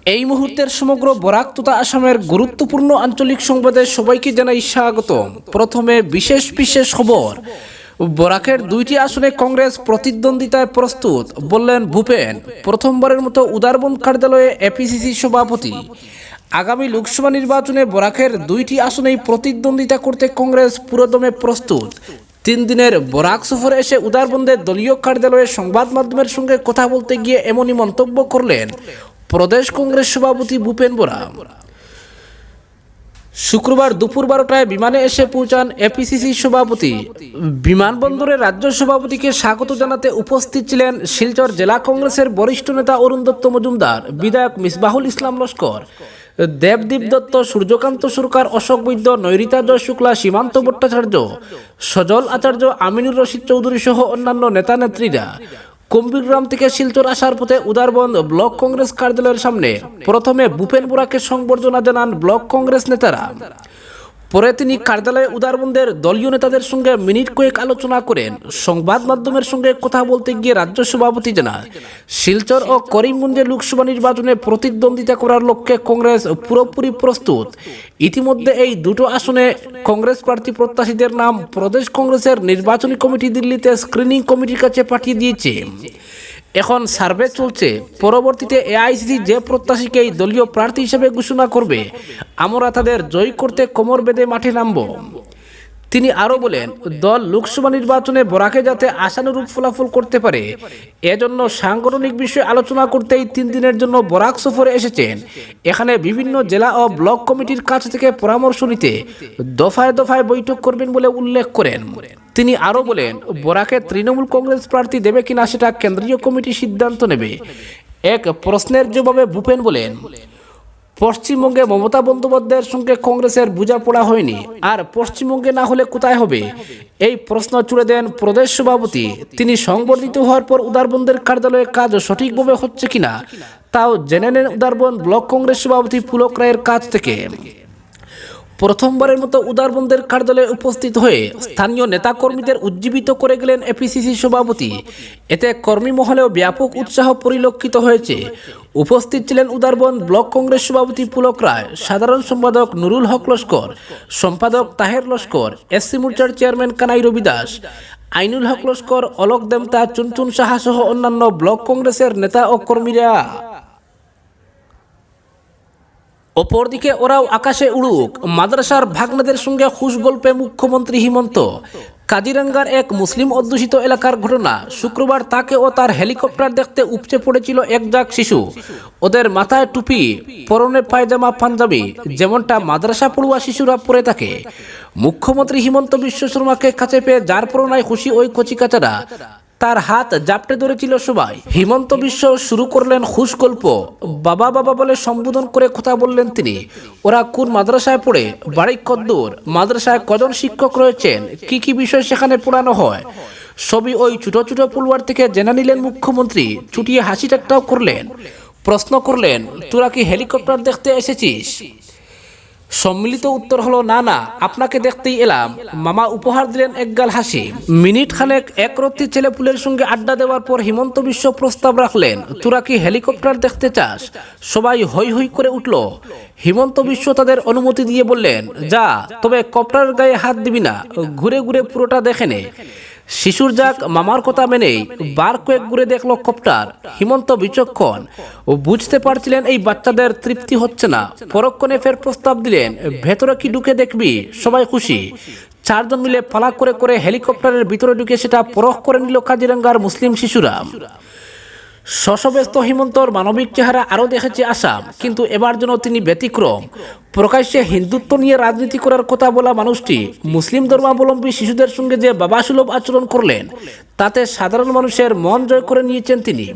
এই মুহূর্তের সমগ্র বরাক তথা আসামের গুরুত্বপূর্ণ আঞ্চলিক সংবাদে সবাইকে জানাই স্বাগত। প্রথমে বিশেষ খবর। বরাকের 2টি আসনে কংগ্রেস প্রতিদ্বন্দ্বিতায় প্রস্তুত, বললেন ভূপেন। প্রথমবারের মতো উদারবন্দ কার্যালয়ে এপিসিসি সভাপতি। আগামী লোকসভা নির্বাচনে বরাকের 2টি আসনেই প্রতিদ্বন্দ্বিতা করতে কংগ্রেস পুরোদমে প্রস্তুত। 3 দিনের বরাক সফরে এসে উদারবন্দের দলীয় কার্যালয়ে সংবাদ মাধ্যমের সঙ্গে কথা বলতে গিয়ে এমনই মন্তব্য করলেন প্রদেশ কংগ্রেস সভাপতি ভূপেন বরা। শুক্রবার দুপুর 12টায় বিমানে এসে পৌঁছান এপিসিসি সভাপতি। বিমানবন্দরে রাজ্য সভাপতিকে স্বাগত জানাতে উপস্থিত ছিলেন শিলচর জেলা কংগ্রেসের বরিষ্ঠ নেতা অরুণ দত্ত মজুমদার, বিধায়ক মিসবাহুল ইসলাম লস্কর, দেবদীপ দত্ত, সূর্যকান্ত সরকার, অশোক বৈদ্য, নৈরিতা জয় শুক্লা, সীমান্ত ভট্টাচার্য, সজল আচার্য, আমিনুর রশিদ চৌধুরী সহ অন্যান্য নেতা নেত্রীরা। কুম্ভীরগ্রাম থেকে শিলচর আসার পথে উদারবন্দ ব্লক কংগ্রেস কার্যালয়ের সামনে প্রথমে ভূপেন বরাকে সংবর্ধনা জানান ব্লক কংগ্রেস নেতারা। পরে তিনি কার্যালয়ে উদারবন্দের দলীয় নেতাদের সঙ্গে মিনিট কয়েক আলোচনা করেন। সংবাদ মাধ্যমের সঙ্গে কথা বলতে গিয়ে রাজ্য সভাপতি জানান, শিলচর ও করিমগঞ্জে লোকসভা নির্বাচনে প্রতিদ্বন্দ্বিতা করার লক্ষ্যে কংগ্রেস পুরোপুরি প্রস্তুত। ইতিমধ্যে এই দুটো আসনে কংগ্রেস প্রার্থী প্রত্যাশীদের নাম প্রদেশ কংগ্রেসের নির্বাচনী কমিটি দিল্লিতে স্ক্রিনিং কমিটির কাছে পাঠিয়ে দিয়েছে। এখন সার্ভে চলছে। পরবর্তীতে এআইসিসি যে প্রত্যাশীকে এই দলীয় প্রার্থী হিসেবে ঘোষণা করবে, আমরা তাদের জয় করতে কোমর বেঁধে মাঠে নামব। তিনি আরও বলেন, দল লোকসভা নির্বাচনে বরাকে যাতে আশানুরূপ ফলাফল করতে পারে, এজন্য সাংগঠনিক বিষয়ে আলোচনা করতেই 3 দিনের জন্য বরাক সফরে এসেছেন। এখানে বিভিন্ন জেলা ও ব্লক কমিটির কাছ থেকে পরামর্শ নিতে দফায় দফায় বৈঠক করবেন বলে উল্লেখ করেন। তিনি আরও বলেন, বরাকে তৃণমূল কংগ্রেস প্রার্থী দেবে কিনা সেটা কেন্দ্রীয় কমিটি সিদ্ধান্ত নেবে। এক প্রশ্নের জবাবে ভূপেন বলেন, পশ্চিমবঙ্গে মমতা বন্দ্যোপাধ্যায়ের সঙ্গে কংগ্রেসের বোঝাপড়া হয়নি, আর পশ্চিমবঙ্গে না হলে কোথায় হবে? এই প্রশ্ন ছুড়ে দেন প্রদেশ সভাপতি। তিনি সংবর্ধিত হওয়ার পর উদারবন্দের কার্যালয়ে কাজ সঠিকভাবে হচ্ছে কিনা তাও জেনে নেন উদারবন্দ ব্লক কংগ্রেস সভাপতি পুলক রায়ের কাছ থেকে। প্রথমবারের মতো উদারবন্দের কার্যালয়ে উপস্থিত হয়ে স্থানীয় নেতাকর্মীদের উজ্জীবিত করে গেলেন এপিসিসি সভাপতি। এতে কর্মী মহলেও ব্যাপক উৎসাহ পরিলক্ষিত হয়েছে। উপস্থিত ছিলেন উদারবন্দ ব্লক কংগ্রেস সভাপতি পুলক রায়, সাধারণ সম্পাদক নুরুল হক লস্কর, সম্পাদক তাহের লস্কর, এসসি মোর্চার চেয়ারম্যান কানাই রবি দাস, আইনুল হক লস্কর, অলোক দেমতা, চুনচুন সাহা সহ অন্যান্য ব্লক কংগ্রেসের নেতা ও কর্মীরা। অপরদিকে ওরাও আকাশে উড়ুক, মাদ্রাসার ভাগনাদের সঙ্গে খুশ গল্পে মুখ্যমন্ত্রী হিমন্ত। কাজিরাঙ্গার এক মুসলিম অধ্যুষিত এলাকার ঘটনা। শুক্রবার তাকে ও তার হেলিকপ্টার দেখতে উপচে পড়েছিল এক ঝাঁক শিশু। ওদের মাথায় টুপি, পরনে পায়জামা পাঞ্জাবি, যেমনটা মাদ্রাসা পড়ুয়া শিশুরা পরে থাকে। মুখ্যমন্ত্রী হিমন্ত বিশ্ব শর্মাকে কাছে পেয়ে যার পরনায় খুশি ওই কচিকাচারা, তার হাত জাপটে ধরেছিল সবাই। হিমন্ত বিশ্ব শুরু করলেন খুশ গল্প। বাবা বাবা বলে সম্বোধন করে কথা বললেন তিনি। ওরা কোন মাদ্রাসায় পড়ে, বাড়ি কদ্দূর, মাদ্রাসায় কজন শিক্ষক রয়েছেন, কি কি বিষয় সেখানে পড়ানো হয়, সবই ওই ছোট ছোট পড়ুয়ার থেকে জেনে নিলেন মুখ্যমন্ত্রী। চুটিয়ে হাসি ঠাট্টাও করলেন। প্রশ্ন করলেন, তোরা কি হেলিকপ্টার দেখতে এসেছিস? সম্মিলিত উত্তর হলো, না না, আপনাকে দেখতেই এলাম। মামা উপহার দিলেন একগাল হাসি। মিনিট খানেক একরত্তি ছেলেপুলের সঙ্গে আড্ডা দেওয়ার পর হিমন্ত বিশ্ব প্রস্তাব রাখলেন, তোরা কি হেলিকপ্টার দেখতে চাস? সবাই হৈ হৈ করে উঠল। হিমন্ত বিশ্ব তাদের অনুমতি দিয়ে বললেন, যা, তবে কপ্টারের গায়ে হাত দিবি না, ঘুরে ঘুরে পুরোটা দেখে নে। শিশুর যাক মামার কথা মেনেই বার কয়েক ঘুরে দেখল কপ্টার। হিমন্ত বিচক্ষণ ও বুঝতে পারছিলেন এই বাচ্চাদের তৃপ্তি হচ্ছে না। পরক্ষণে ফের প্রস্তাব দিলেন, ভেতরে কি ঢুকে দেখবি? সবাই খুশি। 4 জন মিলে পালা করে করে হেলিকপ্টারের ভিতরে ঢুকে সেটা পরখ করে নিল কাজিরাঙ্গার মুসলিম শিশুরা। শশব্যস্ত হিমন্তর মানবিক চেহারা আরও দেখেছে আসাম, কিন্তু এবার যেন তিনি ব্যতিক্রম। প্রকাশ্যে হিন্দুত্ব নিয়ে রাজনীতি করার কথা বলা মানুষটি মুসলিম ধর্মাবলম্বী শিশুদের সঙ্গে যে বাবাসুলভ আচরণ করলেন, তাতে সাধারণ মানুষের মন জয় করে নিয়েছেন তিনি।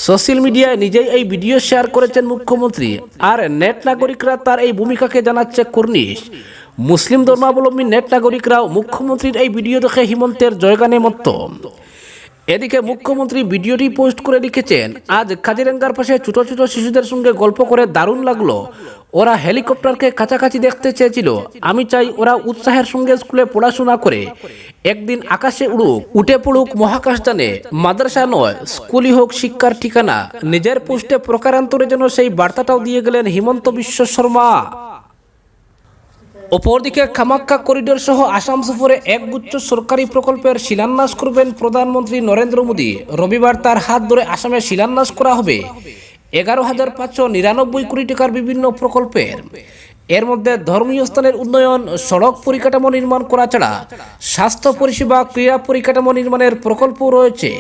সোশ্যাল মিডিয়ায় নিজেই এই ভিডিও শেয়ার করেছেন মুখ্যমন্ত্রী, আর নেট নাগরিকরা তার এই ভূমিকাকে জানাচ্ছে কুর্নিশ। মুসলিম ধর্মাবলম্বী নেট নাগরিকরাও মুখ্যমন্ত্রীর এই ভিডিও দেখে হিমন্তের জয়গানে মত্ত। এদিকে মুখ্যমন্ত্রী ভিডিওটি পোস্ট করে লিখেছেন, আজ কাজিরাঙ্গার পাশে ছোট ছোট শিশুদের সঙ্গে গল্প করে দারুণ লাগলো। ওরা হেলিকপ্টারকে কাছাকাছি দেখতে চেয়েছিল। আমি চাই ওরা উৎসাহের সঙ্গে স্কুলে পড়াশোনা করে একদিন আকাশে উড়ুক, উঠে পড়ুক মহাকাশযানে। মাদ্রাসা নয়, স্কুলই হোক শিক্ষার ঠিকানা। নিজের পোস্টে প্রকারান্তরে যেন সেই বার্তাটাও দিয়ে গেলেন হিমন্ত বিশ্ব শর্মা। অপরদিকে কামাখ্যা করিডোর সহ আসাম সফরে একগুচ্ছ সরকারি প্রকল্পের শিলান্যাস করবেন প্রধানমন্ত্রী নরেন্দ্র মোদী। রবিবার তার হাত ধরে আসামে শিলান্যাস করা হবে 11,599 কোটি টাকার বিভিন্ন প্রকল্পের। এর মধ্যে ধর্মীয় স্থানের উন্নয়ন, সড়ক পরিকাঠামো নির্মাণ করা ছাড়া স্বাস্থ্য পরিষেবা, ক্রীড়া পরিকাঠামো নির্মাণের প্রকল্প রয়েছে।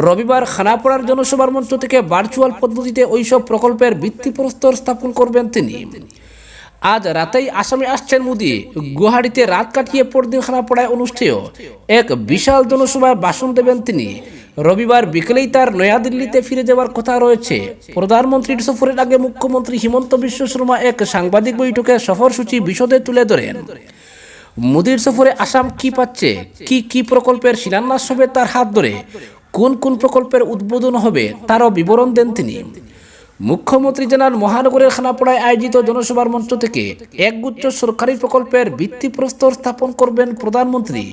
রবিবার খানাপাড়ার জনসভার মঞ্চ থেকে ভার্চুয়াল পদ্ধতিতে ওইসব প্রকল্পের ভিত্তিপ্রস্তর স্থাপন করবেন তিনি। আজ রাতেই আসামে আসছেন মোদী। গুয়াহাটিতে রাত কাটিয়ে পরদিন খানাপাড়ায় অনুষ্ঠেয় এক বিশাল জনসভায় ভাষণ দেবেন তিনি। রবিবার বিকেলেই তার নয়াদিল্লিতে ফিরে যাওয়ার কথা রয়েছে। প্রধানমন্ত্রীর সফরের আগে মুখ্যমন্ত্রী হিমন্ত বিশ্ব শর্মা এক সাংবাদিক বৈঠকে সফরসূচি বিশদে তুলে ধরেন। মোদীর সফরে আসাম কি পাচ্ছে, কি প্রকল্পের শিলান্যাস হবে তার হাত ধরে, কোন কোন প্রকল্পের উদ্বোধন হবে তারও বিবরণ দেন তিনি। মুখ্যমন্ত্রী জানান, মহানগরের খানাপাড়ায় আয়োজিত জনসভার মঞ্চ থেকে একগুচ্ছ সরকারি প্রকল্পের ভিত্তিপ্রস্তর স্থাপন করবেন প্রধানমন্ত্রী।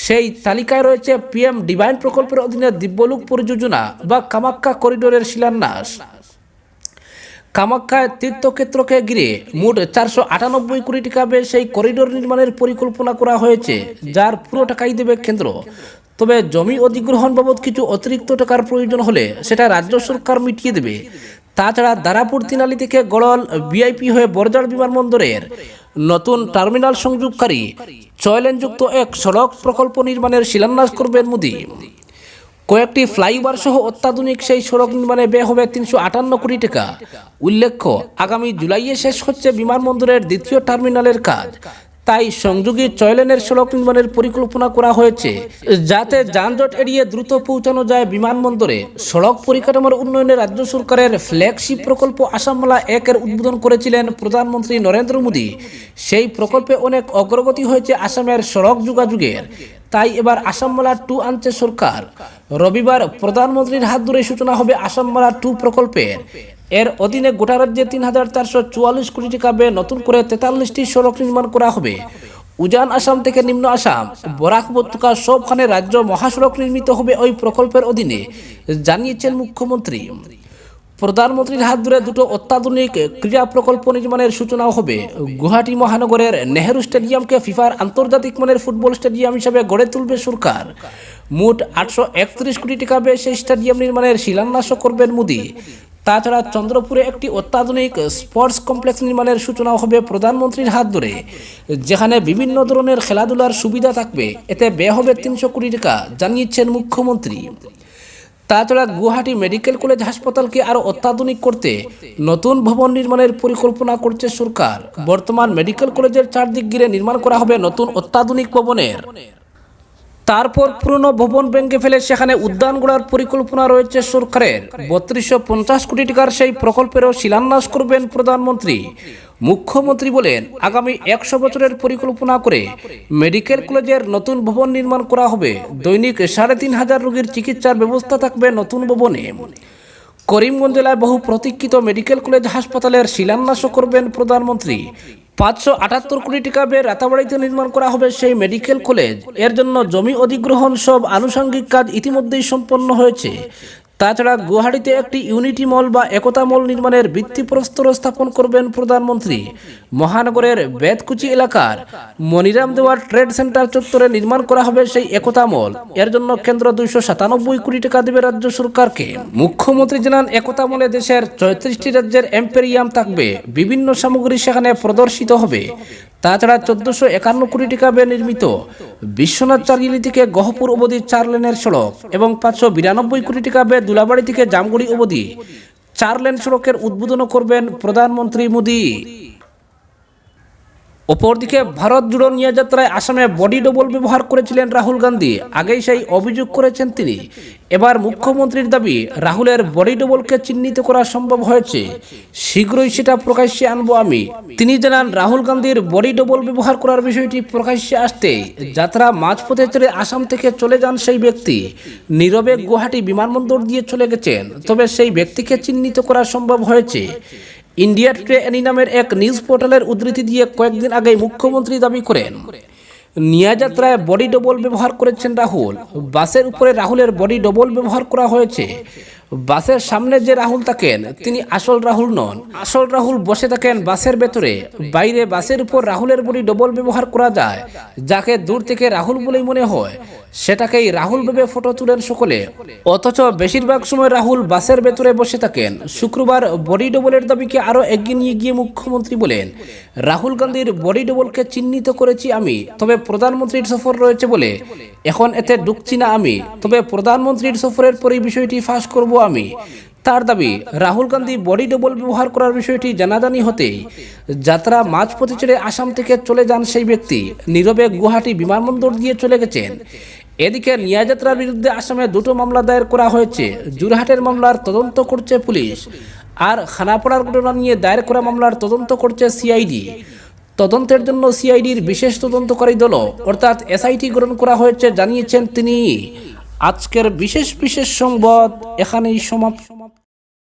সেই তালিকায় রয়েছে পিএম ডিভাইন প্রকল্পের অধীনে দিব্যলোক পরিযোজনা বা কামাখ্যা করিডোরের শিলান্যাস। কামাখ্যায় তীর্থক্ষেত্রকে ঘিরে মোট 498 কোটি টাকা ব্যয়ে সেই করিডোর নির্মাণের পরিকল্পনা করা হয়েছে, যার পুরো টাকাই দেবে কেন্দ্র। তবে জমি অধিগ্রহণ বাবদ কিছু অতিরিক্ত টাকার প্রয়োজন হলে সেটা রাজ্য সরকার মিটিয়ে দেবে। তাছাড়া দারাপুর তিনালি থেকে গড়ল ভিআইপি হয়ে বরজার বিমানবন্দরের নতুন টার্মিনাল সংযোগকারী 6 লেনযুক্ত এক সড়ক প্রকল্প নির্মাণের শিলান্যাস করবেন মোদী। কয়েকটি ফ্লাইওভার সহ অত্যাধুনিক সেই সড়ক নির্মাণে ব্যয় হবে 358 কোটি টাকা। উল্লেখ্য, আগামী জুলাইয়ে শেষ হচ্ছে বিমানবন্দরের দ্বিতীয় টার্মিনালের কাজ। তাই সংযোগী 6 লেনের সড়ক নির্মাণের পরিকল্পনা করা হয়েছে, যাতে যানজট এড়িয়ে দ্রুত পৌঁছানো যায় বিমানবন্দরে। সড়ক পরিকাঠামোর উন্নয়নে রাজ্য সরকারের ফ্ল্যাগশিপ প্রকল্প আসামমালা 1-এর উদ্বোধন করেছিলেন প্রধানমন্ত্রী নরেন্দ্র মোদী। সেই প্রকল্পে অনেক অগ্রগতি হয়েছে আসামের সড়ক যোগাযোগের। তাই এবার আসামমালা 2 আনছে সরকার। রবিবার প্রধানমন্ত্রীর হাত ধরে সূচনা হবে আসামমালা 2 প্রকল্পের। এর অধীনে গোটা রাজ্যে 3,444 কোটি টাকা ব্যয়ে নতুন করে 43টি সড়ক নির্মাণ করা হবে। উজান আসাম থেকে নিম্ন আসাম, বরাক উপত্যকা সবখানে রাজ্য মহাসড়ক নির্মিত হবে ওই প্রকল্পের অধীনে, জানিয়েছেন মুখ্যমন্ত্রী। প্রধানমন্ত্রীর হাত ধরে দুটো অত্যাধুনিক ক্রীড়া প্রকল্প নির্মাণের সূচনাও হবে। গুয়াহাটি মহানগরের নেহেরু স্টেডিয়ামকে ফিফার আন্তর্জাতিক মানের ফুটবল স্টেডিয়াম হিসেবে গড়ে তুলবে সরকার। মোট 831 কোটি টাকা ব্যয়ে সেই স্টেডিয়াম নির্মাণের শিলান্যাসও করবেন মোদী। তাছাড়া চন্দ্রপুরে একটি অত্যাধুনিক স্পোর্টস কমপ্লেক্স নির্মাণের সূচনাও হবে প্রধানমন্ত্রীর হাত ধরে, যেখানে বিভিন্ন ধরনের খেলাধুলার সুবিধা থাকবে। এতে ব্যয় হবে 300 কোটি টাকা, জানিয়েছেন মুখ্যমন্ত্রী। তাছাড়া গুয়াহাটি মেডিকেল কলেজ হাসপাতালকে আরও অত্যাধুনিক করতে নতুন ভবন নির্মাণের পরিকল্পনা করছে সরকার। বর্তমান মেডিকেল কলেজের চারদিক ঘিরে নির্মাণ করা হবে নতুন অত্যাধুনিক ভবনের। তারপর পুরনো ভবন ভেঙে ফেলে সেখানে উদ্যান গড়ার পরিকল্পনা রয়েছে সরকারের। 3250 কোটি টাকার সেই প্রকল্পেরও শিলান্যাস করবেন প্রধানমন্ত্রী। মুখ্যমন্ত্রী বলেন, আগামী 100 বছরের পরিকল্পনা করে মেডিকেল কলেজের নতুন ভবন নির্মাণ করা হবে। দৈনিক 3500 রোগীর চিকিৎসার ব্যবস্থা থাকবে নতুন ভবনে। করিমগঞ্জ জেলায় বহু প্রতীক্ষিত মেডিকেল কলেজ হাসপাতালের শিলান্যাসও করবেন প্রধানমন্ত্রী। 578 কোটি টাকা ব্যয়ে রাতাবাড়িতে নির্মাণ করা হবে সেই মেডিকেল কলেজ। এর জন্য জমি অধিগ্রহণ সব আনুষঙ্গিক কাজ ইতিমধ্যেই সম্পন্ন হয়েছে। তাছাড়া গুয়াহাটিতে একটি ইউনিটি মল বা একতা মল নির্মাণের ভিত্তিপ্রস্তর স্থাপন করবেন প্রধানমন্ত্রী। মহানগরের বেতকুচি এলাকার মনিরাম দেওয়ার ট্রেড সেন্টার চত্বরে নির্মাণ করা হবে সেই একতা মল। এর জন্য কেন্দ্র 297 কোটি টাকা দেবে রাজ্য সরকারকে। মুখ্যমন্ত্রী জানান, একতা মলে দেশের 34টি রাজ্যের এম্পেরিয়াম থাকবে। বিভিন্ন সামগ্রী সেখানে প্রদর্শিত হবে। তাছাড়া 1451 কোটি টাকা ব্যয়ে নির্মিত বিশ্বনাথ চারিয়ালি থেকে গহপুর অবধি 4 লেনের সড়ক এবং 592 কোটি টাকা ব্যয়ে দুলাবাড়ি থেকে জামগুড়ি অবধি 4 লেন সড়কের উদ্বোধন করবেন প্রধানমন্ত্রী মোদী। অপরদিকে ভারত জুড়ো নিয়ে যাত্রায় আসামে বডি ডবল ব্যবহার করেছিলেন রাহুল গান্ধী। আগেই সেই অভিযোগ করেছেন তিনি। এবার মুখ্যমন্ত্রীর দাবি, রাহুলের বডি ডবলকে চিহ্নিত করা সম্ভব হয়েছে, শীঘ্রই সেটা প্রকাশ্যে আনবো আমি। তিনি জানান, রাহুল গান্ধীর বডি ডবল ব্যবহার করার বিষয়টি প্রকাশ্যে আসতেই যাত্রা মাঝপথে ছেড়ে আসাম থেকে চলে যান সেই ব্যক্তি। নীরবে গুয়াহাটি বিমানবন্দর দিয়ে চলে গেছেন। তবে সেই ব্যক্তিকে চিহ্নিত করা সম্ভব হয়েছে। ইন্ডিয়া টুডে এনি নামের এক নিউজ পোর্টালের উদ্ধৃতি দিয়ে কয়েকদিন আগে মুখ্যমন্ত্রী দাবি করেন, নিয়াযাত্রায় বডি ডবল ব্যবহার করেছেন রাহুল। বাসের উপরে রাহুলের বডি ডবল ব্যবহার করা হয়েছে। বাসের সামনে যে রাহুল থাকেন তিনি আসল রাহুল নন। আসল রাহুল বসে থাকেন বাসের ভেতরে। বাইরে বাসের উপর রাহুলের বডি ডবল ব্যবহার করা যায়। যাকে দূর থেকে রাহুল বলেই মনে হয় সেটাকেই রাহুল ভেবে ফটো তুলেন সকলে। অথচ বেশিরভাগ সময় রাহুল বাসের ভেতরে বসে থাকেন। শুক্রবার বডি ডবলের দাবিকে আরো এগিয়ে নিয়ে গিয়ে মুখ্যমন্ত্রী বলেন, রাহুল গান্ধীর বডি ডবলকে চিহ্নিত করেছি আমি, তবে প্রধানমন্ত্রীর সফর রয়েছে বলে এখন এতে ঢুকছি না আমি, তবে প্রধানমন্ত্রীর সফরের পরে বিষয়টি ফাঁস করব আমি। তার দাবি, রাহুল গান্ধী বডি ডবল ব্যবহার করার বিষয়টি জানাজানি হতেই যাত্রা মাঝপথে ছেড়ে আসাম থেকে চলে যান সেই ব্যক্তি। নীরবে গুয়াহাটি বিমানবন্দর দিয়ে চলে গেছেন। এদিকে নিয়াযাত্রার বিরুদ্ধে আসামে দুটো মামলা দায়ের করা হয়েছে। যোরহাটের মামলার তদন্ত করছে পুলিশ, আর খানাপাড়ার ঘটনা নিয়ে দায়ের করা মামলার তদন্ত করছে সিআইডি। তদন্তের জন্য সিআইডির বিশেষ তদন্তকারী দল অর্থাৎ এসআইটি গঠন করা হয়েছে জানিয়েছেন তিনি। আজকের বিশেষ সংবাদ এখানেই সমাপ্ত।